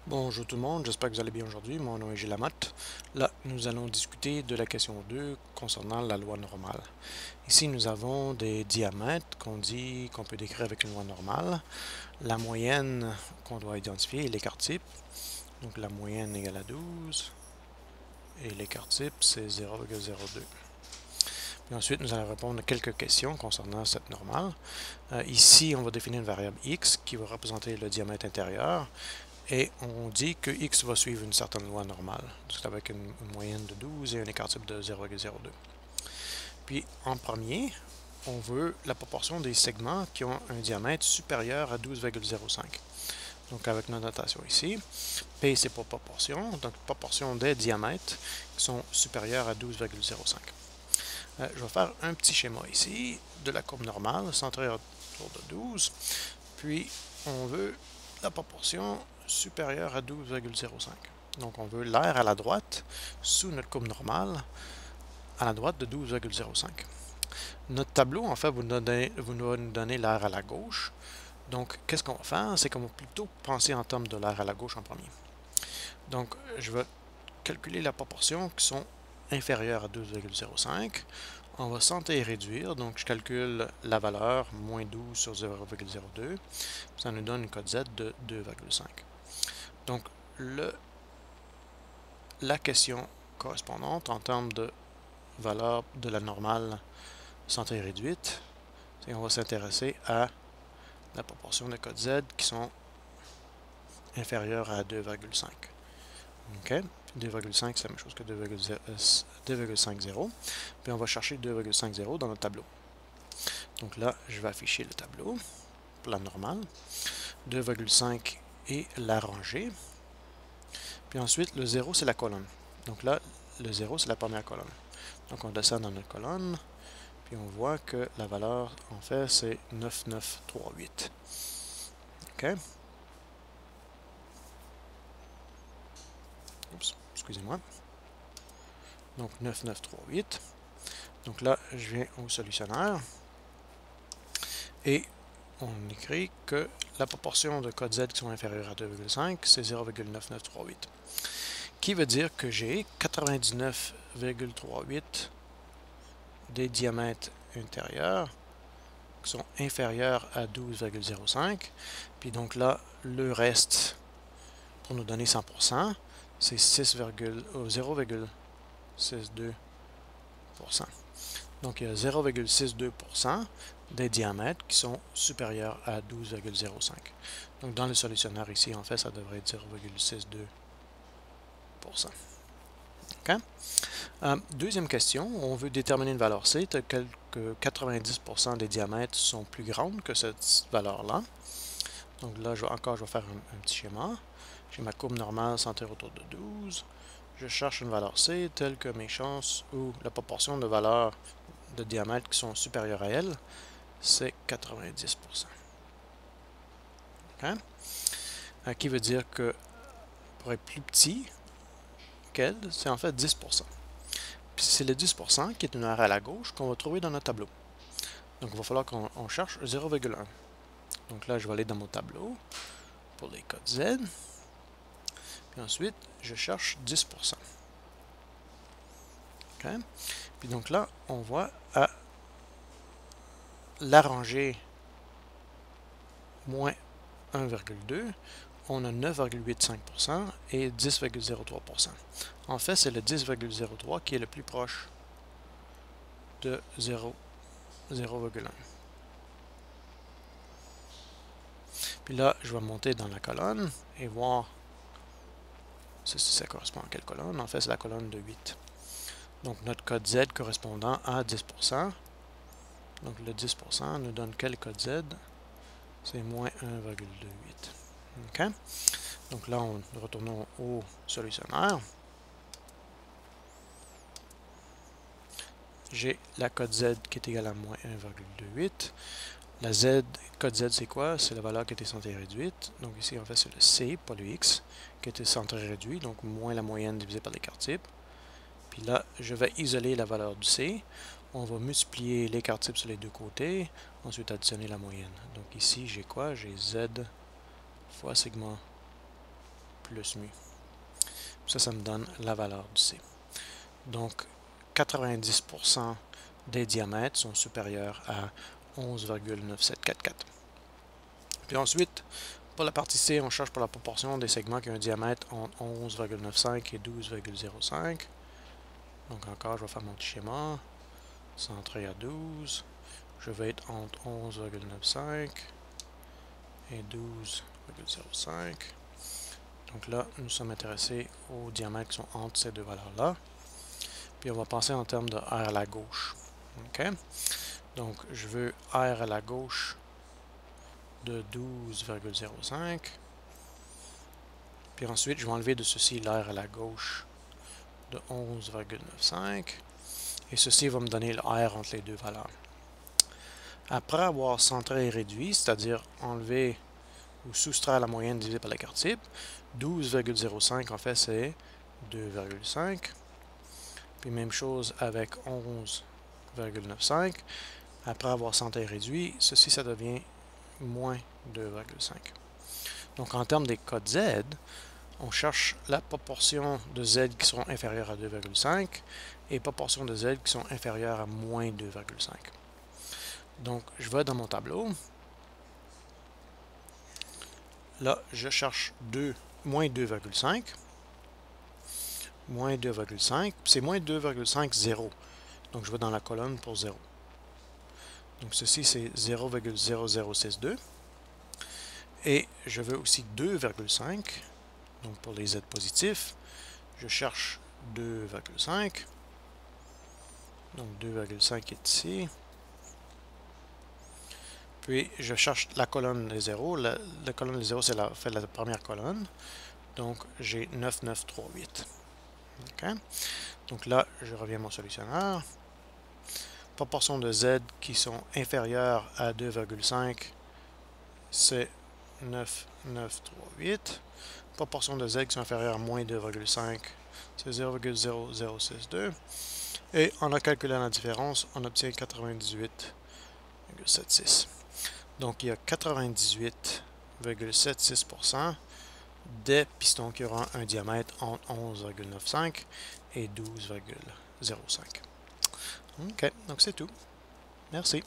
Bonjour tout le monde, j'espère que vous allez bien aujourd'hui. Mon nom est Gilles Lamotte. Là, nous allons discuter de la question 2 concernant la loi normale. Ici, nous avons des diamètres qu'on peut décrire avec une loi normale. La moyenne qu'on doit identifier est l'écart type. Donc la moyenne égale à 12 et l'écart type c'est 0,02. Puis ensuite, nous allons répondre à quelques questions concernant cette normale. Ici, on va définir une variable x qui va représenter le diamètre intérieur. Et on dit que x va suivre une certaine loi normale, donc avec une moyenne de 12 et un écart type de 0,02. Puis en premier, on veut la proportion des segments qui ont un diamètre supérieur à 12,05. Donc avec notre notation ici, P c'est pour proportion, donc proportion des diamètres qui sont supérieurs à 12,05. Je vais faire un petit schéma ici de la courbe normale centrée autour de 12, puis on veut la proportion supérieure à 12,05. Donc on veut l'air à la droite, sous notre courbe normale, à la droite de 12,05. Notre tableau, en fait, vous nous donnez l'air à la gauche. Donc, qu'est-ce qu'on va faire? C'est qu'on va plutôt penser en termes de l'air à la gauche en premier. Donc, je vais calculer la proportion qui sont inférieures à 12,05. On va centrer et réduire, donc je calcule la valeur, moins 12 sur 0,02. Ça nous donne une cote Z de 2,5. Donc, la question correspondante en termes de valeur de la normale centrée réduite, c'est qu'on va s'intéresser à la proportion de codes Z qui sont inférieures à 2,5. OK? 2,5, c'est la même chose que 2,50. Puis on va chercher 2,50 dans notre tableau. Donc là, je vais afficher le tableau pour la normale. 2,5 est la rangée. Puis ensuite, le 0, c'est la colonne. Donc là, le 0, c'est la première colonne. Donc on descend dans notre colonne, puis on voit que la valeur, en fait, c'est 9938. OK? Oups, excusez-moi. Donc 9938. Donc là, je viens au solutionnaire. Et on écrit que la proportion de codes Z qui sont inférieurs à 2,5, c'est 0,9938. Qui veut dire que j'ai 99,38 des diamètres intérieurs qui sont inférieurs à 12,05. Puis donc là, le reste, pour nous donner 100%, c'est 0,62%. Donc il y a 0,62% des diamètres qui sont supérieurs à 12,05. Donc dans le solutionnaire ici, en fait, ça devrait être 0,62%. OK? Deuxième question, on veut déterminer une valeur C telle que 90% des diamètres sont plus grandes que cette valeur-là. Donc là, je vais faire un petit schéma. J'ai ma courbe normale centrée autour de 12. Je cherche une valeur C telle que mes chances ou la proportion de valeurs de diamètre qui sont supérieures à elle, c'est 90%. Okay? Qui veut dire que pour être plus petit qu'elle, c'est en fait 10%. Puis c'est le 10% qui est une erreur à la gauche qu'on va trouver dans notre tableau. Donc il va falloir qu'on cherche 0,1. Donc là, je vais aller dans mon tableau pour les codes Z. Puis ensuite, je cherche 10%. Okay? Puis donc là, on voit à la rangée moins 1,2, on a 9,85% et 10,03%. En fait, c'est le 10,03 qui est le plus proche de 0,1. Puis là, je vais monter dans la colonne et voir si ça correspond à quelle colonne. En fait, c'est la colonne de 8. Donc, notre code Z correspondant à 10%. Donc, le 10% nous donne quel code Z? C'est moins 1,28. OK? Donc là, retournons au solutionnaire. J'ai la code Z qui est égale à moins 1,28. La Z, code Z, c'est quoi? C'est la valeur qui était centrée réduite. Donc ici, en fait, c'est le C, pas le X, qui était centré réduit, donc moins la moyenne divisée par l'écart type. Puis là, je vais isoler la valeur du C. On va multiplier l'écart type sur les deux côtés, ensuite additionner la moyenne. Donc ici, j'ai quoi? J'ai Z fois segment plus mu. Ça me donne la valeur du C. Donc, 90% des diamètres sont supérieurs à 11,9744. Puis ensuite, pour la partie C, on cherche pour la proportion des segments qui ont un diamètre entre 11,95 et 12,05. Donc encore, je vais faire mon petit schéma. Centré à 12. Je vais être entre 11,95 et 12,05. Donc là, nous sommes intéressés aux diamètres qui sont entre ces deux valeurs-là. Puis on va passer en termes de R à la gauche. OK? Donc, je veux R à la gauche de 12,05. Puis ensuite, je vais enlever de ceci l'air à la gauche de 11,95. Et ceci va me donner le R entre les deux valeurs. Après avoir centré et réduit, c'est-à-dire enlever ou soustraire la moyenne divisée par l'écart type, 12,05 en fait c'est 2,5. Puis même chose avec 11,95. Après avoir centré et réduit, ceci ça devient moins 2,5. Donc en termes des codes Z, on cherche la proportion de Z qui sont inférieures à 2,5 et proportion de Z qui sont inférieures à moins 2,5. Donc, je vais dans mon tableau. Là, je cherche moins 2,5. Moins 2,5. C'est moins 2,5, 0. Donc, je vais dans la colonne pour 0. Donc, ceci, c'est 0,0062. Et je veux aussi 2,5. Donc, pour les Z positifs, je cherche 2,5. Donc, 2,5 est ici. Puis, je cherche la colonne des zéros. La colonne des zéros, c'est la première colonne. Donc, j'ai 9, 9, 3, 8. OK? Donc là, je reviens à mon solutionnaire. Proportion de Z qui sont inférieures à 2,5, c'est 9, 9, 3, 8. Proportion de Z qui sont inférieures à moins 2,5, c'est 0,0062. Et en calculant la différence, on obtient 98,76. Donc, il y a 98,76% des pistons qui auront un diamètre entre 11,95 et 12,05. OK, donc c'est tout. Merci.